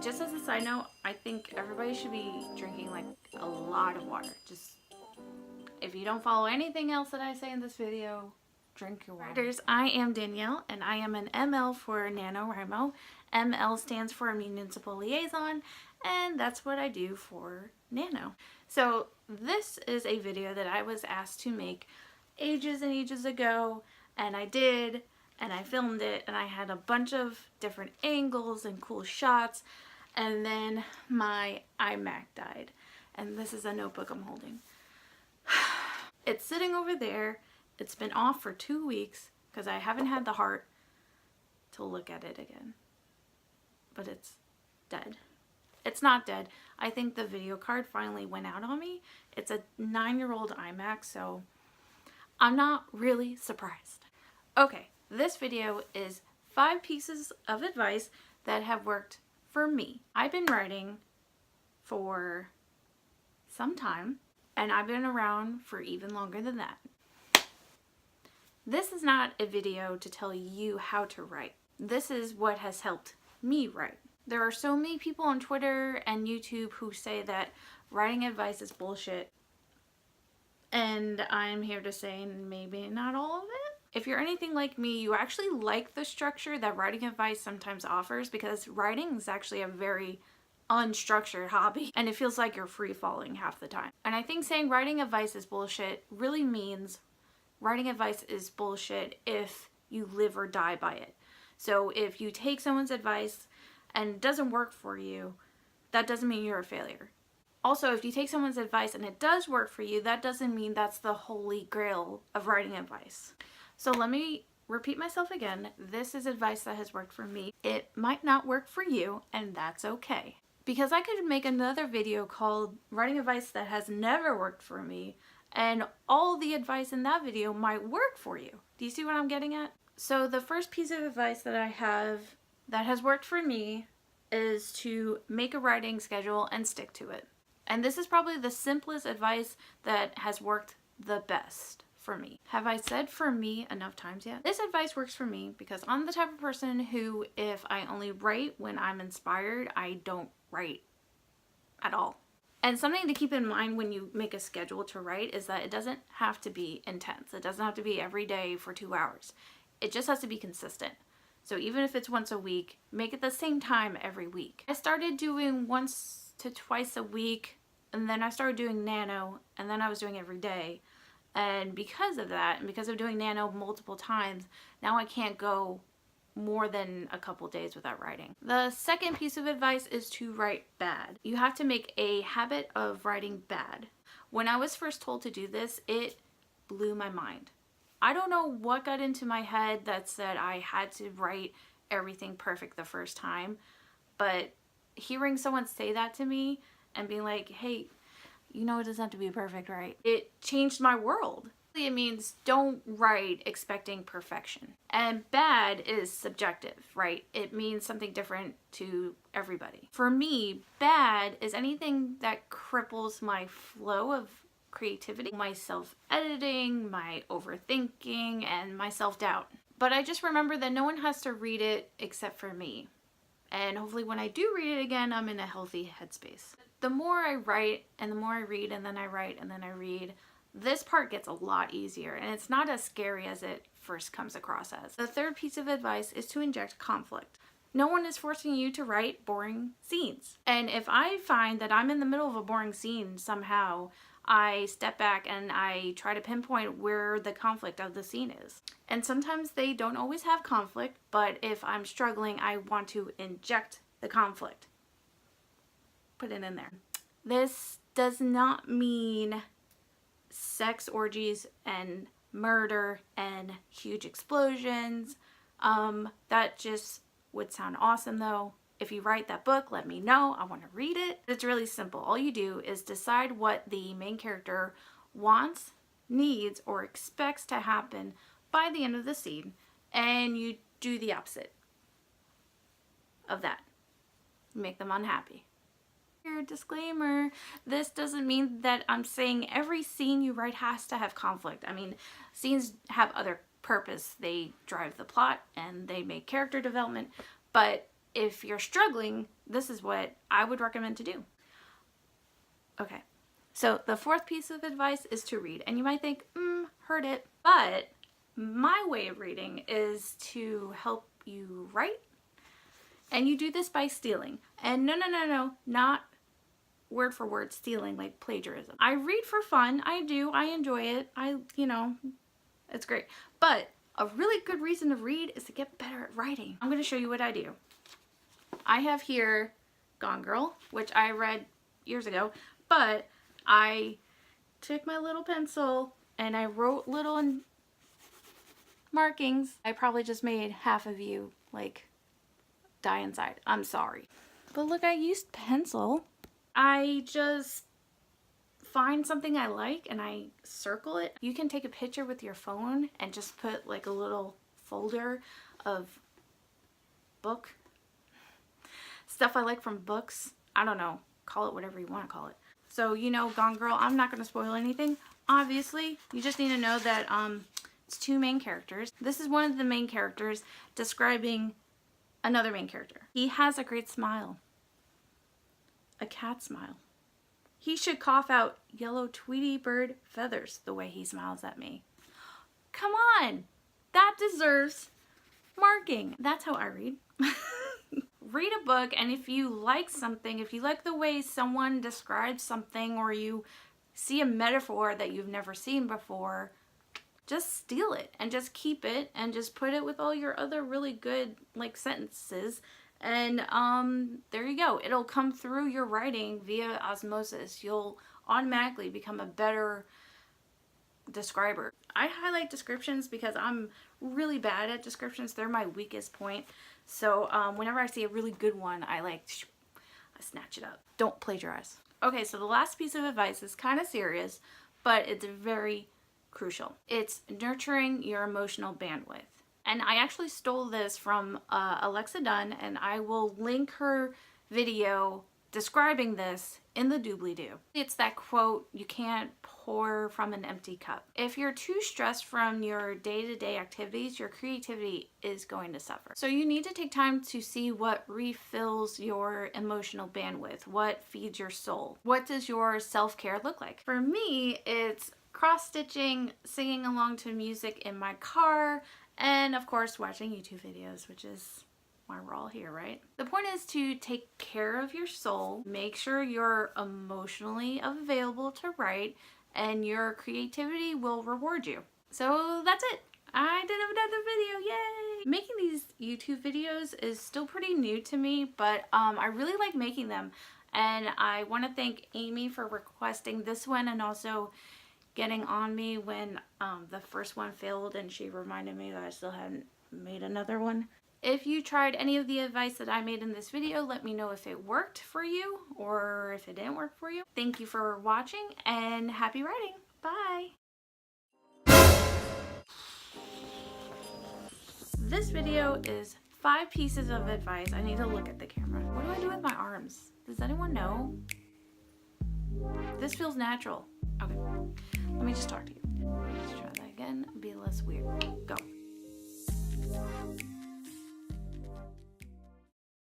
Just as a side note, I think everybody should be drinking like a lot of water. Just if you don't follow anything else that I say in this video, drink your water. I am Danielle and I am an ML for NaNoWriMo. ML stands for Municipal Liaison, and that's what I do for Nano. So this is a video that I was asked to make ages and ages ago, and I did, and I filmed it, and I had a bunch of different angles and cool shots, and then my iMac died, and this is a notebook I'm holding. It's sitting over there. It's been off for 2 weeks because I haven't had the heart to look at it again. But it's dead. It's not dead. I think the video card finally went out on me. It's a 9-year-old iMac, so I'm not really surprised. Okay, this video is 5 pieces of advice that have worked for me. I've been writing for some time, and I've been around for even longer than that. This is not a video to tell you how to write. This is what has helped me write. There are so many people on Twitter and YouTube who say that writing advice is bullshit. And I'm here to say maybe not all of it. If you're anything like me, you actually like the structure that writing advice sometimes offers, because writing is actually a very unstructured hobby and it feels like you're free falling half the time. And I think saying writing advice is bullshit really means writing advice is bullshit if you live or die by it. So if you take someone's advice and it doesn't work for you, that doesn't mean you're a failure. Also, if you take someone's advice and it does work for you, that doesn't mean that's the holy grail of writing advice. So let me repeat myself again. This is advice that has worked for me. It might not work for you, and that's okay. Because I could make another video called Writing Advice That Has Never Worked For Me, and all the advice in that video might work for you. Do you see what I'm getting at? So the first piece of advice that I have that has worked for me is to make a writing schedule and stick to it. And this is probably the simplest advice that has worked the best for me. Have I said for me enough times yet? This advice works for me because I'm the type of person who, if I only write when I'm inspired, I don't write at all. And something to keep in mind when you make a schedule to write is that it doesn't have to be intense. It doesn't have to be every day for 2 hours. It just has to be consistent. So even if it's once a week, make it the same time every week. I started doing once to twice a week, and then I started doing Nano, and then I was doing every day. And because of that, and because of doing Nano multiple times, now I can't go more than a couple days without writing. The second piece of advice is to write bad. You have to make a habit of writing bad. When I was first told to do this, it blew my mind. I don't know what got into my head that said I had to write everything perfect the first time, but hearing someone say that to me and being like, hey, you know it doesn't have to be perfect, right? It changed my world. It means don't write expecting perfection. And bad is subjective, right? It means something different to everybody. For me, bad is anything that cripples my flow of creativity, my self-editing, my overthinking, and my self-doubt. But I just remember that no one has to read it except for me. And hopefully when I do read it again, I'm in a healthy headspace. The more I write, and the more I read, and then I write, and then I read, this part gets a lot easier, and it's not as scary as it first comes across as. The third piece of advice is to inject conflict. No one is forcing you to write boring scenes. And if I find that I'm in the middle of a boring scene somehow, I step back and I try to pinpoint where the conflict of the scene is. And sometimes they don't always have conflict, but if I'm struggling, I want to inject the conflict. Put it in there. This does not mean sex orgies and murder and huge explosions. That just would sound awesome though. If you write that book, let me know. I want to read it. It's really simple. All you do is decide what the main character wants, needs, or expects to happen by the end of the scene, and you do the opposite of that. Make them unhappy. Disclaimer, this doesn't mean that I'm saying every scene you write has to have conflict. I mean, scenes have other purpose. They drive the plot and they make character development, but if you're struggling, this is what I would recommend to do. Okay, so the fourth piece of advice is to read. And you might think, heard it. But my way of reading is to help you write. And you do this by stealing. And no, not word for word stealing like plagiarism. I read for fun. I do. I enjoy it. It's great. But a really good reason to read is to get better at writing. I'm going to show you what I do. I have here Gone Girl, which I read years ago, but I took my little pencil and I wrote little markings. I probably just made half of you like die inside. I'm sorry. But look, I used pencil. I just find something I like and I circle it. You can take a picture with your phone and just put like a little folder of book stuff I like from books. I don't know, call it whatever you want to call it. So Gone Girl, I'm not going to spoil anything. Obviously, you just need to know that it's two main characters. This is one of the main characters describing another main character. He has a great smile. A cat smile. He should cough out yellow Tweety bird feathers the way he smiles at me. Come on! That deserves marking. That's how I read. Read a book, and if you like something, if you like the way someone describes something, or you see a metaphor that you've never seen before, just steal it and just keep it and just put it with all your other really good like sentences, and there you go. It'll come through your writing via osmosis. You'll automatically become a better describer. I highlight descriptions because I'm really bad at descriptions. They're my weakest point. So whenever I see a really good one, I snatch it up. Don't plagiarize. Okay, so the last piece of advice is kind of serious, but it's very crucial. It's nurturing your emotional bandwidth. And I actually stole this from Alexa Dunn, and I will link her video describing this in the doobly-doo. It's that quote, "You can't pour from an empty cup." If you're too stressed from your day-to-day activities, your creativity is going to suffer. So you need to take time to see what refills your emotional bandwidth, what feeds your soul. What does your self-care look like? For me, it's cross-stitching, singing along to music in my car, and of course watching YouTube videos, which is why we're all here, right? The point is to take care of your soul, make sure you're emotionally available to write, and your creativity will reward you. So that's it. I did another video, yay! Making these YouTube videos is still pretty new to me, but I really like making them. And I want to thank Amy for requesting this one and also getting on me when the first one failed, and she reminded me that I still hadn't made another one. If you tried any of the advice that I made in this video, let me know if it worked for you or if it didn't work for you. Thank you for watching and happy writing. Bye! This video is 5 pieces of advice. I need to look at the camera. What do I do with my arms? Does anyone know? This feels natural. Okay, let me just talk to you. Let's try that again. Be less weird. Go.